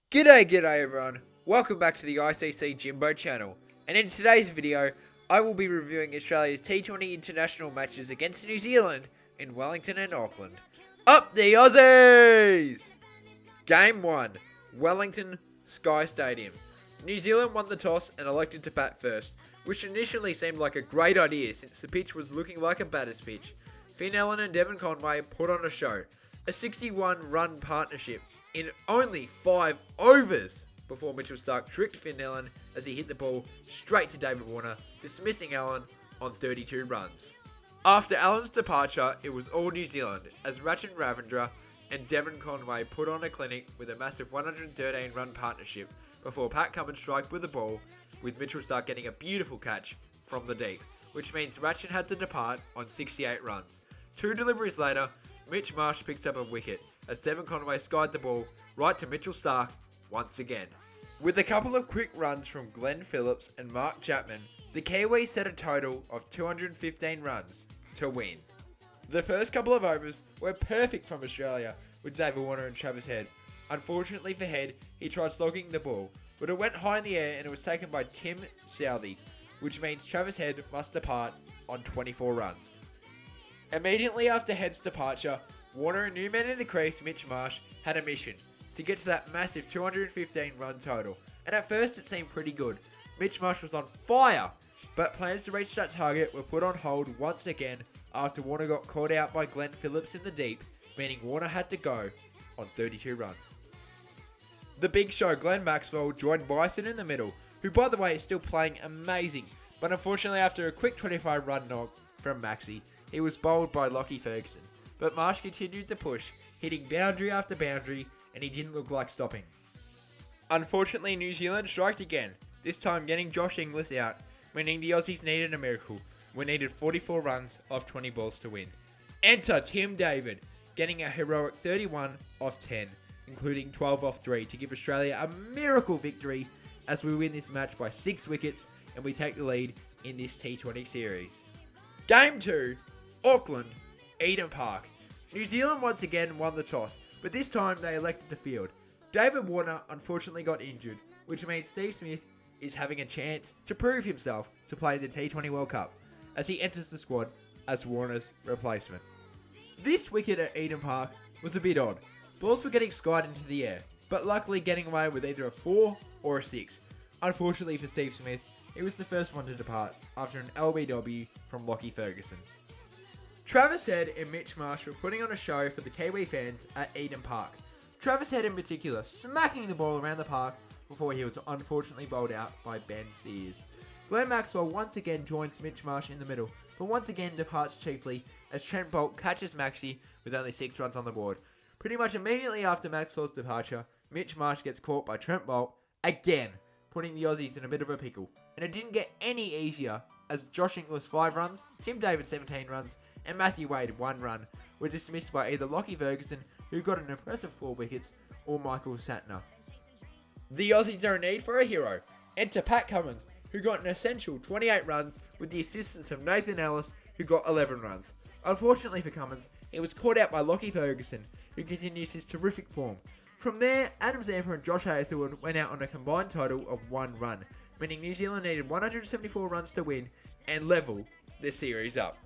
G'day everyone, welcome back to the ICC Jimbo channel, and in today's video, I will be reviewing Australia's T20 international matches against New Zealand in Wellington and Auckland. Up the Aussies! Game 1, Wellington Sky Stadium. New Zealand won the toss and elected to bat first, which initially seemed like a great idea since the pitch was looking like a batter's pitch. Finn Allen and Devon Conway put on a show, a 61-run partnership in only 5 overs before Mitchell Starc tricked Finn Allen as he hit the ball straight to David Warner, dismissing Allen on 32 runs. After Allen's departure, it was all New Zealand as Rachin Ravindra and Devon Conway put on a clinic with a massive 113-run partnership before Pat Cummins striked with the ball, with Mitchell Starc getting a beautiful catch from the deep, which means Rachin had to depart on 68 runs. 2 deliveries later, Mitch Marsh picks up a wicket as Devon Conway skied the ball right to Mitchell Starc once again. With a couple of quick runs from Glenn Phillips and Mark Chapman, the Kiwis set a total of 215 runs to win. The first couple of overs were perfect from Australia with David Warner and Travis Head. Unfortunately for Head, he tried slogging the ball, but it went high in the air and it was taken by Tim Southey, which means Travis Head must depart on 24 runs. Immediately after Head's departure, Warner and new man in the crease, Mitch Marsh, had a mission to get to that massive 215 run total, and at first it seemed pretty good. Mitch Marsh was on fire, but plans to reach that target were put on hold once again after Warner got caught out by Glenn Phillips in the deep, meaning Warner had to go on 32 runs. The big show Glenn Maxwell joined Bison in the middle, who by the way is still playing amazing, but unfortunately after a quick 25 run knock from Maxi, he was bowled by Lockie Ferguson. But Marsh continued the push, hitting boundary after boundary, and he didn't look like stopping. Unfortunately, New Zealand striked again, this time getting Josh Inglis out, meaning the Aussies needed a miracle. We needed 44 runs off 20 balls to win. Enter Tim David, getting a heroic 31 off 10, including 12 off 3 to give Australia a miracle victory as we win this match by 6 wickets and we take the lead in this T20 series. Game 2, Auckland, Eden Park. New Zealand once again won the toss, but this time they elected to field. David Warner unfortunately got injured, which means Steve Smith is having a chance to prove himself to play in the T20 World Cup as he enters the squad as Warner's replacement. This wicket at Eden Park was a bit odd. Balls were getting skied into the air, but luckily getting away with either a 4 or a 6. Unfortunately for Steve Smith, he was the first one to depart after an LBW from Lockie Ferguson. Travis Head and Mitch Marsh were putting on a show for the Kiwi fans at Eden Park. Travis Head in particular smacking the ball around the park before he was unfortunately bowled out by Ben Sears. Glenn Maxwell once again joins Mitch Marsh in the middle, but once again departs cheaply as Trent Boult catches Maxi with only 6 runs on the board. Pretty much immediately after Maxwell's departure, Mitch Marsh gets caught by Trent Boult again, putting the Aussies in a bit of a pickle. And it didn't get any easier as Josh Inglis 5 runs, Tim David 17 runs, and Matthew Wade 1 run were dismissed by either Lockie Ferguson, who got an impressive 4 wickets, or Michael Santner. The Aussies are in need for a hero. Enter Pat Cummins, who got an essential 28 runs with the assistance of Nathan Ellis, who got 11 runs. Unfortunately for Cummins, he was caught out by Lockie Ferguson, who continues his terrific form. From there, Adam Zampa and Josh Hazlewood went out on a combined total of 1 run, meaning New Zealand needed 174 runs to win and level the series up.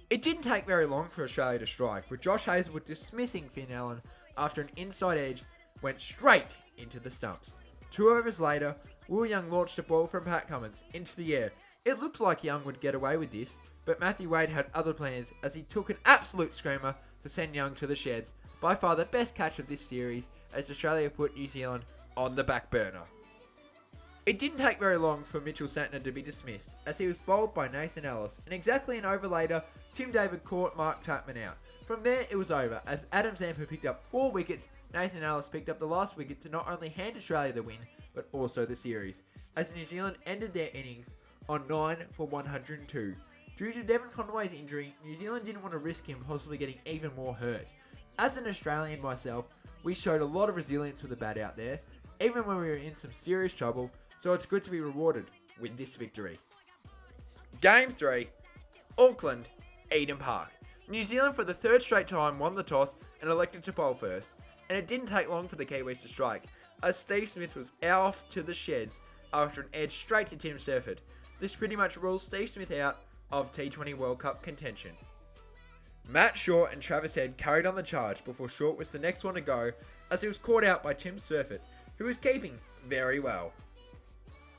It didn't take very long for Australia to strike, with Josh Hazlewood dismissing Finn Allen after an inside edge went straight into the stumps. 2 overs later, Will Young launched a ball from Pat Cummins into the air. It looked like Young would get away with this, but Matthew Wade had other plans as he took an absolute screamer to send Young to the sheds. By far the best catch of this series as Australia put New Zealand on the back burner. It didn't take very long for Mitchell Santner to be dismissed as he was bowled by Nathan Ellis, and exactly an over later, Tim David caught Mark Chapman out. From there it was over as Adam Zampa picked up 4 wickets, Nathan Ellis picked up the last wicket to not only hand Australia the win, but also the series, as New Zealand ended their innings on 9 for 102. Due to Devon Conway's injury, New Zealand didn't want to risk him possibly getting even more hurt. As an Australian myself, we showed a lot of resilience with the bat out there, even when we were in some serious trouble, so it's good to be rewarded with this victory. Game 3, Auckland, Eden Park. New Zealand for the 3rd straight time won the toss and elected to bowl first, and it didn't take long for the Kiwis to strike. as Steve Smith was off to the sheds after an edge straight to Tim Surfett. This pretty much rules Steve Smith out of T20 World Cup contention. Matt Short and Travis Head carried on the charge before Short was the next one to go, as he was caught out by Tim Surfett, who was keeping very well.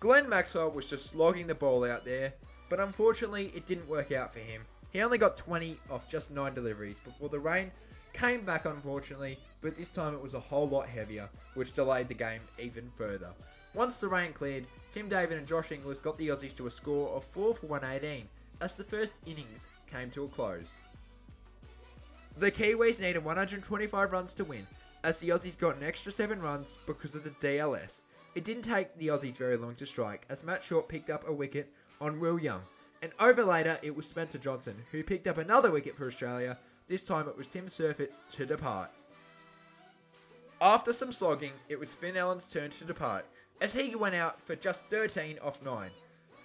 Glenn Maxwell was just slogging the ball out there, but unfortunately it didn't work out for him. He only got 20 off just 9 deliveries before the rain came back unfortunately, but this time it was a whole lot heavier, which delayed the game even further. Once the rain cleared, Tim David and Josh Inglis got the Aussies to a score of 4 for 118 as the first innings came to a close. The Kiwis needed 125 runs to win, as the Aussies got an extra 7 runs because of the DLS. It didn't take the Aussies very long to strike, as Matt Short picked up a wicket on Will Young, and over later it was Spencer Johnson who picked up another wicket for Australia. This time it was Tim Surfett to depart. After some slogging, it was Finn Allen's turn to depart, as he went out for just 13 off 9.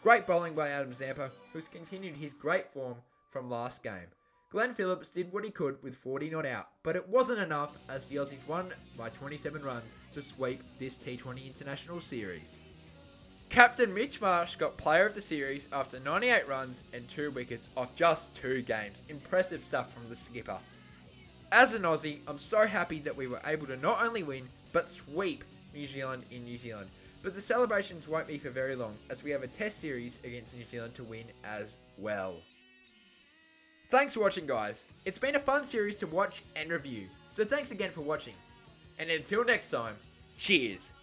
Great bowling by Adam Zampa, who's continued his great form from last game. Glenn Phillips did what he could with 40 not out, but it wasn't enough as the Aussies won by 27 runs to sweep this T20 International Series. Captain Mitch Marsh got player of the series after 98 runs and 2 wickets off just 2 games. Impressive stuff from the skipper. As an Aussie, I'm so happy that we were able to not only win, but sweep New Zealand in New Zealand. But the celebrations won't be for very long, as we have a test series against New Zealand to win as well. Thanks for watching, guys. It's been a fun series to watch and review, so thanks again for watching. And until next time, cheers.